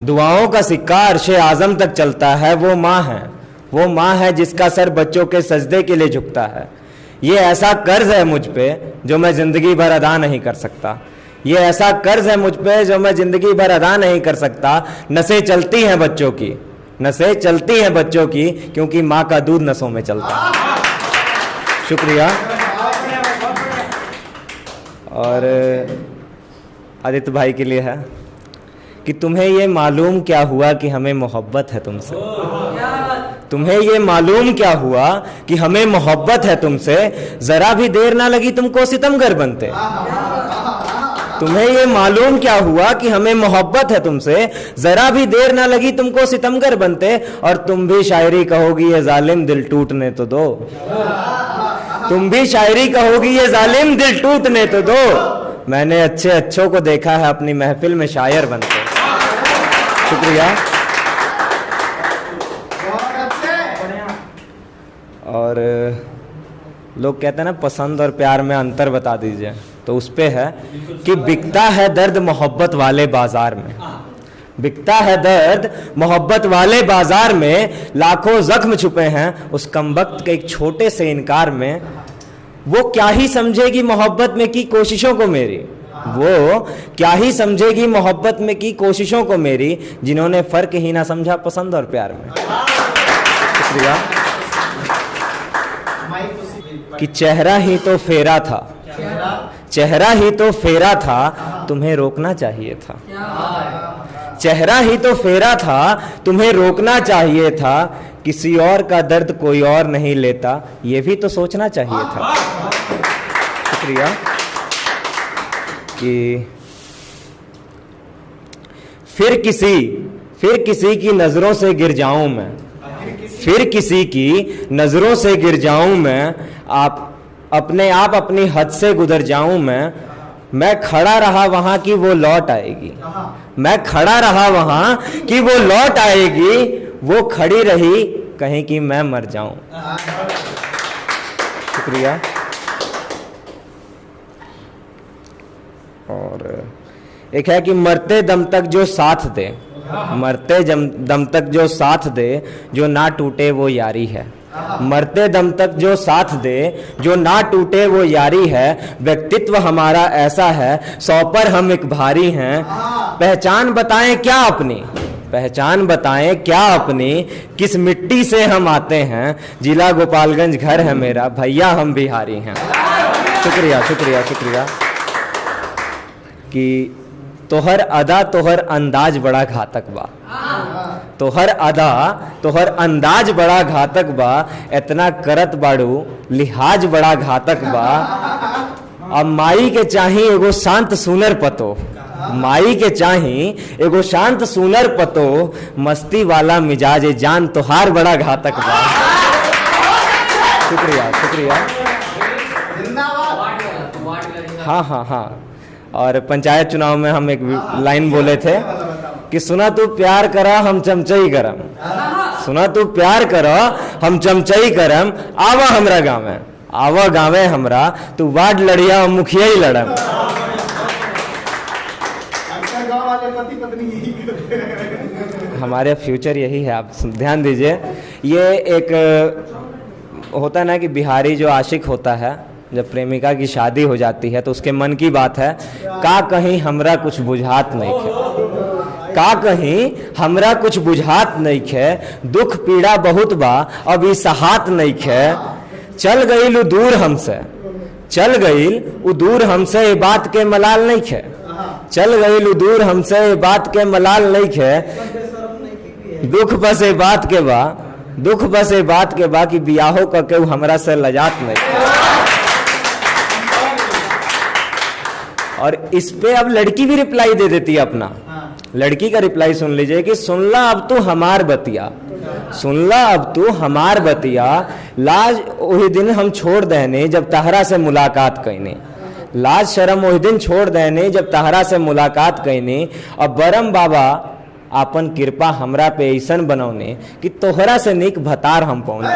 दुआओं का सिक्का अर्शे आजम तक चलता है। वो माँ है जिसका सर बच्चों के सजदे के लिए झुकता है। ये ऐसा कर्ज है मुझ पे जो मैं जिंदगी भर अदा नहीं कर सकता। ये ऐसा कर्ज है मुझ पे जो मैं जिंदगी भर अदा नहीं कर सकता। नसें चलती हैं बच्चों की, नसें चलती हैं बच्चों की, क्योंकि माँ का दूध नसों में चलता है। शुक्रिया। और आदित्य भाई के लिए है कि तुम्हें ये मालूम क्या हुआ कि हमें मोहब्बत है तुमसे। तुम्हें ये मालूम क्या हुआ कि हमें मोहब्बत है तुमसे। जरा भी देर ना लगी तुमको सितमगर बनते। तुम्हें ये मालूम क्या हुआ कि हमें मोहब्बत है तुमसे। जरा भी देर ना लगी तुमको सितमगर बनते। और तुम भी शायरी कहोगी ये जालिम दिल टूटने तो दो। तुम भी शायरी कहोगी ये जालिम दिल टूटने तो दो। मैंने अच्छे अच्छों को देखा है अपनी महफिल में शायर बनते। शुक्रिया। और लोग कहते हैं ना पसंद और प्यार में अंतर बता दीजिए, तो उस पे है कि बिकता है दर्द मोहब्बत वाले बाजार में। बिकता है दर्द मोहब्बत वाले बाजार में। लाखों जख्म छुपे हैं उस कमबख्त के एक छोटे से इनकार में। वो क्या ही समझेगी मोहब्बत में की कोशिशों को मेरी। वो क्या ही समझेगी मोहब्बत में की कोशिशों को मेरी, जिन्होंने फर्क ही ना समझा पसंद और प्यार में। शुक्रिया। कि चेहरा ही तो फेरा था, चेहरा ही तो फेरा था, तुम्हें रोकना चाहिए था। चेहरा ही तो फेरा था, तुम्हें रोकना चाहिए था। किसी और का दर्द कोई और नहीं लेता, ये भी तो सोचना चाहिए था। शुक्रिया। कि फिर किसी की नजरों से गिर जाऊं मैं। फिर किसी की नजरों से गिर जाऊं मैं। अपनी हद से गुजर जाऊं मैं खड़ा रहा वहां कि वो लौट आएगी। मैं खड़ा रहा वहां कि वो लौट आएगी। वो खड़ी रही कहीं कि मैं मर जाऊं। शुक्रिया। और एक है कि मरते दम तक जो साथ दे, मरते दम तक जो साथ दे, जो ना टूटे वो यारी है। मरते दम तक जो साथ दे, जो ना टूटे वो यारी है। व्यक्तित्व हमारा ऐसा है 100 पर हम एक भारी हैं। पहचान बताएं क्या अपनी, पहचान बताएं क्या अपनी, किस मिट्टी से हम आते हैं। जिला गोपालगंज घर है मेरा, भैया हम बिहारी हैं। शुक्रिया शुक्रिया शुक्रिया। कि तोहर अदा तोहर अंदाज बड़ा घातक बा। तोहर अदा तोहर अंदाज बड़ा घातक बा। इतना करत बाड़ू लिहाज बड़ा घातक बा। अब माई के चाही एगो शांत सुनर पतो। माई के चाही एगो शांत सुनर पतो। मस्ती वाला मिजाज जान तोहार बड़ा घातक बा। शुक्रिया शुक्रिया। हाँ। और पंचायत चुनाव में हम एक लाइन बोले थे कि सुना तू प्यार करा हम चमचई करम। सुना तू प्यार करा हम चमचई करम। आवा हमरा गाँव में, आवा गाँवे हमरा, तू वार्ड लड़िया मुखिया ही लड़म। हमारे फ्यूचर यही है, आप ध्यान दीजिए। ये एक होता है ना कि बिहारी जो आशिक होता है, जब प्रेमिका की शादी हो जाती है तो उसके मन की बात है का कहीं हमरा कुछ बुझात नहीं खे। का कहीं हमरा कुछ बुझात नहीं खे। दुख पीड़ा बहुत बा अब ई सहात नहीं खे। चल गईल उ दूर हमसे, चल गईल उ दूर हमसे, ये बात के मलाल नहीं खे। चल गईल उ दूर हमसे, ये बात के मलाल नहीं खे। दुख बस ये बात के बा, दुख बस ये बात के बा कि बियाहो का केहू हमरा से लजात नहीं खे। और इस पे अब लड़की भी रिप्लाई दे देती है अपना। लड़की का रिप्लाई सुन लीजिए कि सुनला अब तू हमार बतिया, सुनला अब तू हमार बतिया। लाज वही दिन हम छोड़ देने जब तहरा से मुलाकात कईने। लाज शर्म वही दिन छोड़ देने जब तहरा से मुलाकात कईने। अब बरम बाबा आपन कृपा हमरा पे ऐसन बनौने कि तोहरा से निक भतार हम पौने।